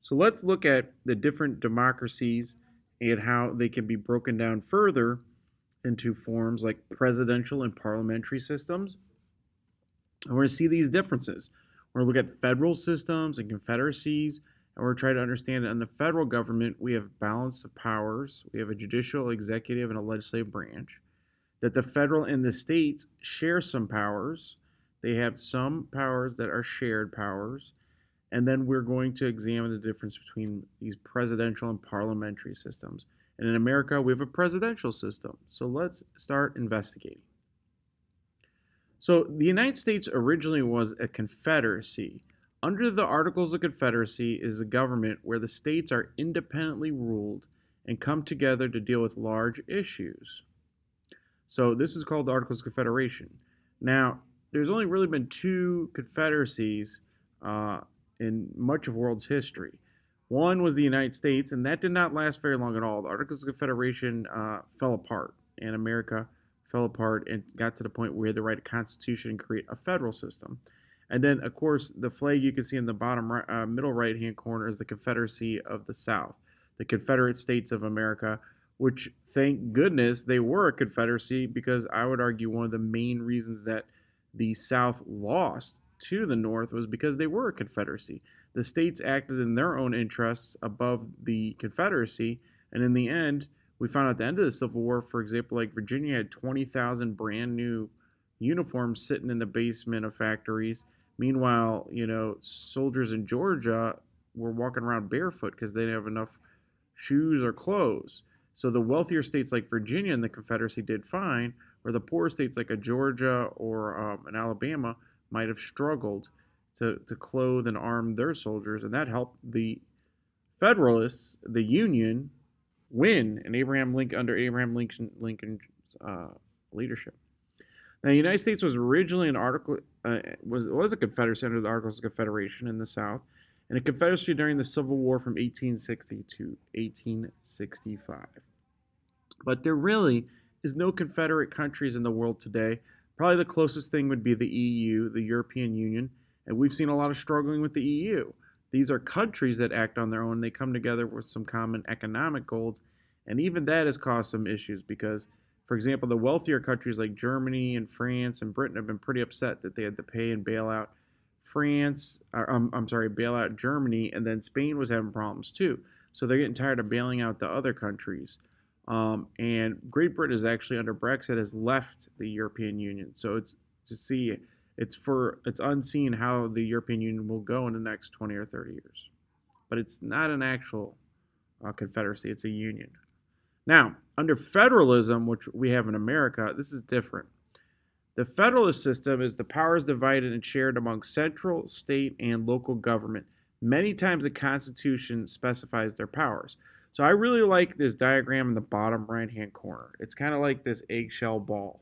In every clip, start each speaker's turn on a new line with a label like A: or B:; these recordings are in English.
A: So let's look at the different democracies and how they can be broken down further into forms like presidential and parliamentary systems. And we're going to see these differences. We're going to look at federal systems and confederacies, and we're trying to understand that in the federal government, we have balance of powers. We have a judicial, executive, and a legislative branch. That the federal and the states share some powers. They have some powers that are shared powers. And then we're going to examine the difference between these presidential and parliamentary systems. And in America, we have a presidential system. So let's start investigating. So the United States originally was a confederacy. Under the Articles of Confederacy is a government where the states are independently ruled and come together to deal with large issues. So this is called the Articles of Confederation. Now, there's only really been two confederacies in much of world's history. One was the United States, and that did not last very long at all. The Articles of Confederation fell apart, and America fell apart and got to the point where we had to write a constitution and create a federal system. And then, of course, the flag you can see in the bottom middle right-hand corner is the Confederacy of the South, the Confederate States of America, which, thank goodness, they were a confederacy, because I would argue one of the main reasons that the South lost to the North was because they were a confederacy. The states acted in their own interests above the Confederacy, and in the end, we found out at the end of the Civil War, for example, like Virginia had 20,000 brand new uniforms sitting in the basement of factories. Meanwhile, soldiers in Georgia were walking around barefoot because they didn't have enough shoes or clothes. So the wealthier states like Virginia and the Confederacy did fine, where the poorer states like a Georgia or an Alabama might have struggled to clothe and arm their soldiers, and that helped the Federalists, the Union, win in under Abraham Lincoln's leadership. Now, the United States was originally was a confederacy under the Articles of Confederation in the South, and a confederacy during the Civil War from 1860 to 1865. But there really is no Confederate countries in the world today. Probably the closest thing would be the EU, the European Union, and we've seen a lot of struggling with the EU. These are countries that act on their own. They come together with some common economic goals, and even that has caused some issues because, for example, the wealthier countries like Germany and France and Britain have been pretty upset that they had to pay and bail out bail out Germany, and then Spain was having problems too. So they're getting tired of bailing out the other countries. And Great Britain is actually under Brexit has left the European Union. So it's unseen how the European Union will go in the next 20 or 30 years. But it's not an actual confederacy, it's a union. Now, under federalism, which we have in America, this is different. The federalist system is the powers divided and shared among central, state, and local government. Many times the Constitution specifies their powers. So I really like this diagram in the bottom right-hand corner. It's kind of like this eggshell ball,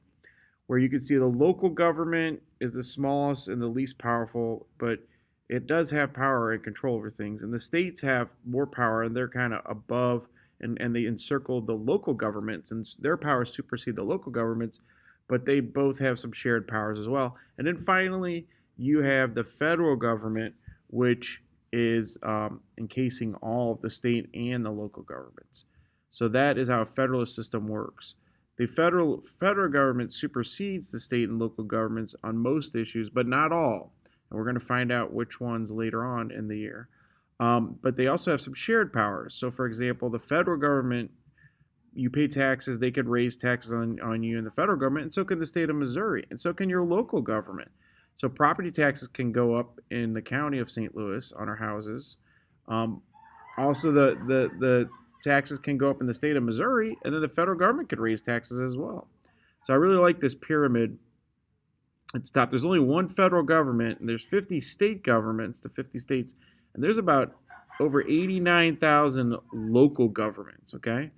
A: where you can see the local government is the smallest and the least powerful, but it does have power and control over things. And the states have more power, and they're kind of above, and they encircle the local governments, and their powers supersede the local governments, but they both have some shared powers as well. And then finally, you have the federal government, which is encasing all of the state and the local governments. So that is how a federalist system works. The federal government supersedes the state and local governments on most issues, but not all. And we're going to find out which ones later on in the year. But they also have some shared powers. So, for example, the federal government, you pay taxes, they could raise taxes on you in the federal government, and so can the state of Missouri, and so can your local government. So property taxes can go up in the county of St. Louis on our houses. Also, the taxes can go up in the state of Missouri, and then the federal government could raise taxes as well. So I really like this pyramid at the top. There's only one federal government, and there's 50 state governments, the 50 states, and there's about over 89,000 local governments, okay?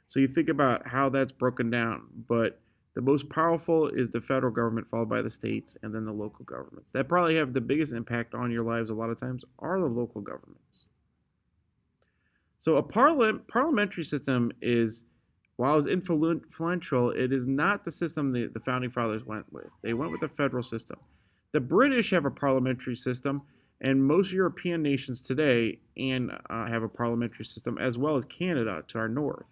A: So you think about how that's broken down, but the most powerful is the federal government, followed by the states, and then the local governments. That probably have the biggest impact on your lives a lot of times are the local governments. So a parliamentary system is, while it's influential, it is not the system the founding fathers went with. They went with the federal system. The British have a parliamentary system. And most European nations today have a parliamentary system, as well as Canada to our north.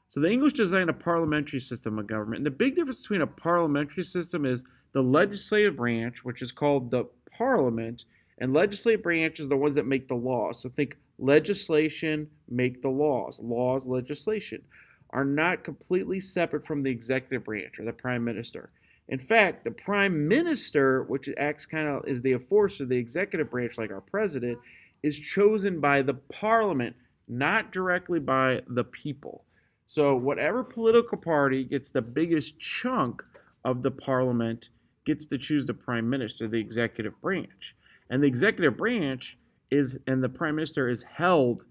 A: So the English designed a parliamentary system of government. And the big difference between a parliamentary system is the legislative branch, which is called the parliament, and legislative branch is the ones that make the laws. So think legislation, make the laws. Laws, legislation are not completely separate from the executive branch or the prime minister. In fact, the prime minister, which acts kind of is the enforcer, the executive branch, like our president, is chosen by the parliament, not directly by the people. So whatever political party gets the biggest chunk of the parliament gets to choose the prime minister, the executive branch. And the executive branch and the prime minister is held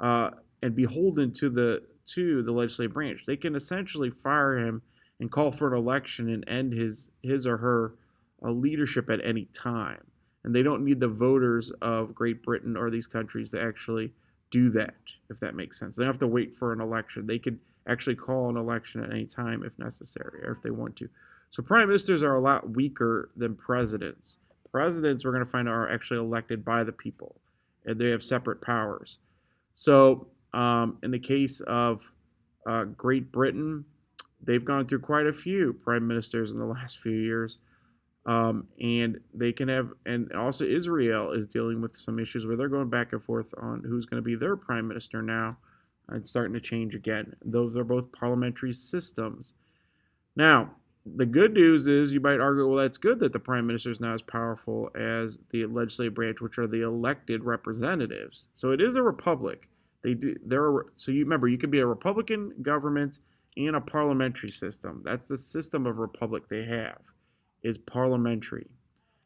A: and beholden to the legislative branch. They can essentially fire him and call for an election and end his or her leadership at any time. And they don't need the voters of Great Britain or these countries to actually do that, if that makes sense. They don't have to wait for an election. They could actually call an election at any time if necessary or if they want to. So prime ministers are a lot weaker than presidents. Presidents, we're going to find out, are actually elected by the people, and they have separate powers. So in the case of Great Britain, they've gone through quite a few prime ministers in the last few years. And they can have, and also Israel is dealing with some issues where they're going back and forth on who's going to be their prime minister now. It's starting to change again. Those are both parliamentary systems. Now, the good news is you might argue, well, that's good that the prime minister is not as powerful as the legislative branch, which are the elected representatives. So it is a republic. So you remember, you can be a Republican government and a parliamentary system. That's the system of republic they have, is parliamentary.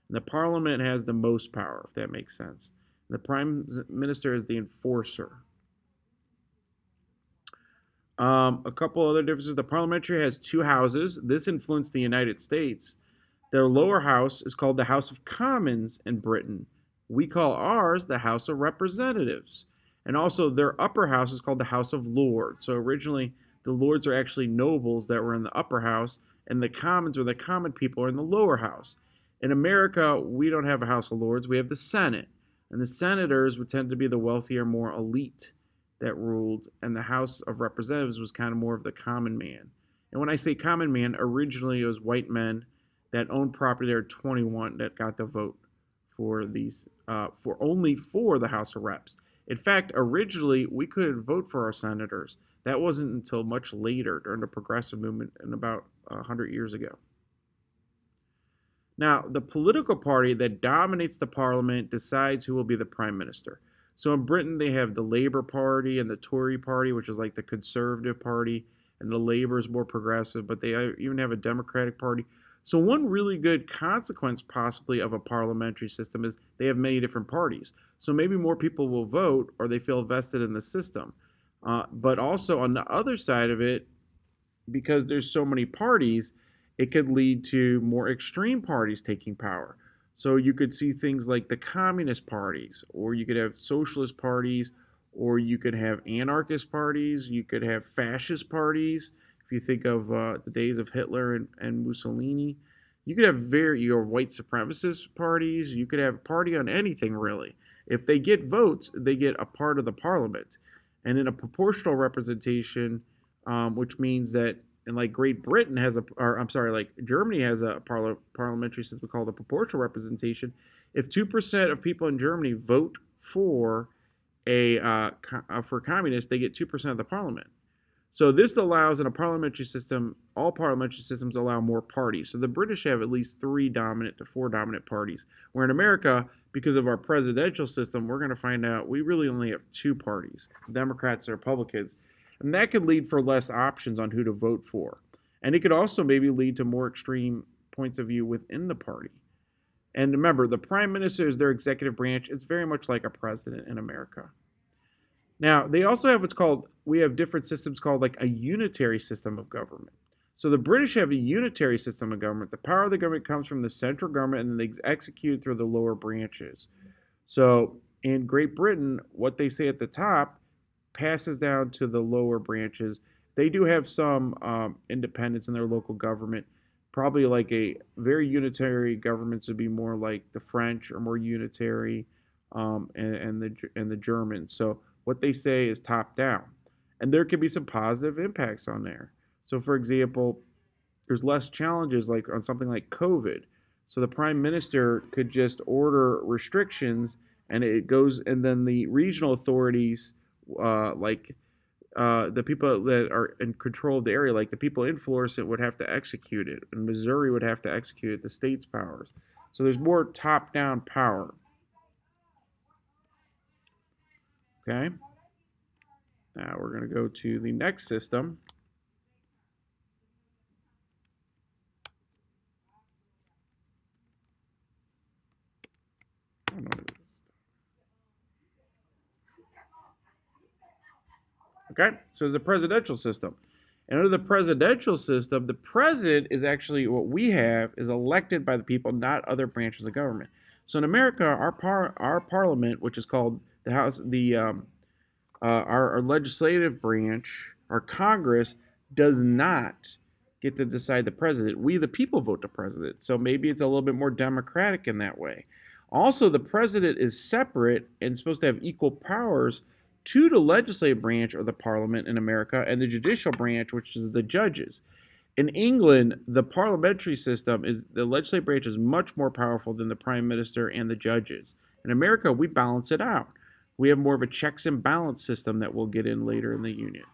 A: And the parliament has the most power, if that makes sense. The prime minister is the enforcer. A couple other differences. The parliamentary has two houses. This influenced the United States. Their lower house is called the House of Commons in Britain. We call ours the House of Representatives. And also their upper house is called the House of Lords. So originally the lords are actually nobles that were in the upper house, and the commons, or the common people, are in the lower house. In America, we don't have a House of Lords. We have the Senate. And the senators would tend to be the wealthier, more elite that ruled, and the House of Representatives was kind of more of the common man. And when I say common man, originally it was white men that owned property. There were 21 that got the vote for these, for the House of Reps. In fact, originally we couldn't vote for our senators. That wasn't until much later during the progressive movement in about 100 years ago. Now, the political party that dominates the parliament decides who will be the prime minister. So in Britain, they have the Labour Party and the Tory Party, which is like the Conservative Party, and the Labour is more progressive, but they even have a Democratic Party. So one really good consequence possibly of a parliamentary system is they have many different parties. So maybe more people will vote, or they feel vested in the system. But also on the other side of it, because there's so many parties, it could lead to more extreme parties taking power. So you could see things like the communist parties, or you could have socialist parties, or you could have anarchist parties, you could have fascist parties. If you think of the days of Hitler and Mussolini, you could have your white supremacist parties. You could have a party on anything, really. If they get votes, they get a part of the parliament. And in a proportional representation, which means that, and like Great Britain has like Germany has a parliamentary system called a proportional representation. If 2% of people in Germany vote for for communists, they get 2% of the parliament. So this allows, in a parliamentary system, all parliamentary systems allow more parties. So the British have at least 3 dominant to 4 dominant parties. Where in America, because of our presidential system, we're going to find out we really only have 2 parties, Democrats and Republicans. And that could lead for less options on who to vote for. And it could also maybe lead to more extreme points of view within the party. And remember, the prime minister is their executive branch. It's very much like a president in America. Now, they also have we have different systems called like a unitary system of government. So the British have a unitary system of government. The power of the government comes from the central government, and then they execute through the lower branches. So in Great Britain, what they say at the top passes down to the lower branches. They do have some independence in their local government, probably like a very unitary governments would be more like the French or more unitary, and the Germans. So what they say is top down, and there can be some positive impacts on there. So for example, there's less challenges like on something like COVID. So the prime minister could just order restrictions, and it goes, and then the regional authorities, like the people that are in control of the area, like the people in Florissant, would have to execute it, and Missouri would have to execute it, the state's powers. So there's more top-down power. Okay. Now we're going to go to the next system. I don't know what it is. Okay, so it's a presidential system. And under the presidential system, the president is actually what we have is elected by the people, not other branches of government. So in America, our parliament, which is called the House, our legislative branch, our Congress, does not get to decide the president. We, the people, vote the president. So maybe it's a little bit more democratic in that way. Also, the president is separate and supposed to have equal powers to the legislative branch or the parliament in America and the judicial branch, which is the judges. In England, the parliamentary system is the legislative branch is much more powerful than the prime minister and the judges. In America, we balance it out. We have more of a checks and balance system that we'll get in later in the union.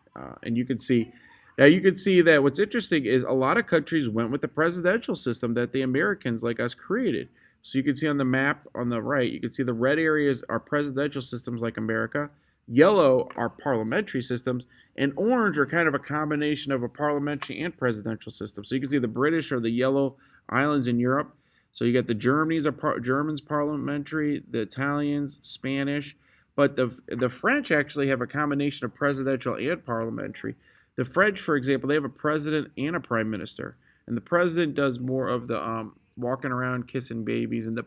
A: And you can see that what's interesting is a lot of countries went with the presidential system that the Americans like us created. So you can see on the map on the right, you can see the red areas are presidential systems like America. Yellow are parliamentary systems, and orange are kind of a combination of a parliamentary and presidential system. So you can see the British are the yellow islands in Europe. So you got the Germans parliamentary, the Italians, Spanish, but the French actually have a combination of presidential and parliamentary. The French, for example, they have a president and a prime minister, and the president does more of the walking around kissing babies, and the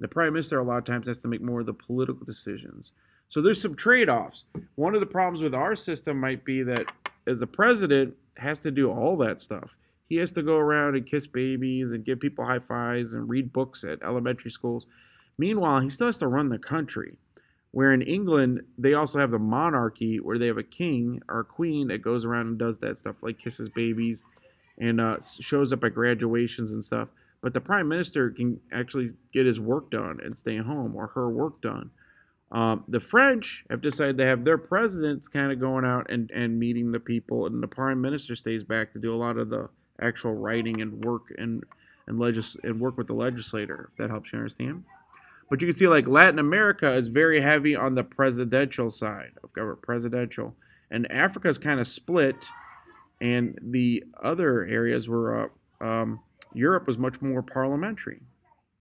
A: prime minister a lot of times has to make more of the political decisions. So there's some trade-offs. One of the problems with our system might be that as the president has to do all that stuff. He has to go around and kiss babies and give people high fives and read books at elementary schools. Meanwhile, he still has to run the country. Where in England, they also have the monarchy where they have a king or a queen that goes around and does that stuff, like kisses babies and shows up at graduations and stuff. But the prime minister can actually get his work done and stay home, or her work done. The French have decided to have their presidents kind of going out and meeting the people, and the prime minister stays back to do a lot of the actual writing and work and work with the legislator, if that helps you understand. But you can see like Latin America is very heavy on the presidential side of government, presidential. And Africa is kind of split, and the other areas were Europe was much more parliamentary.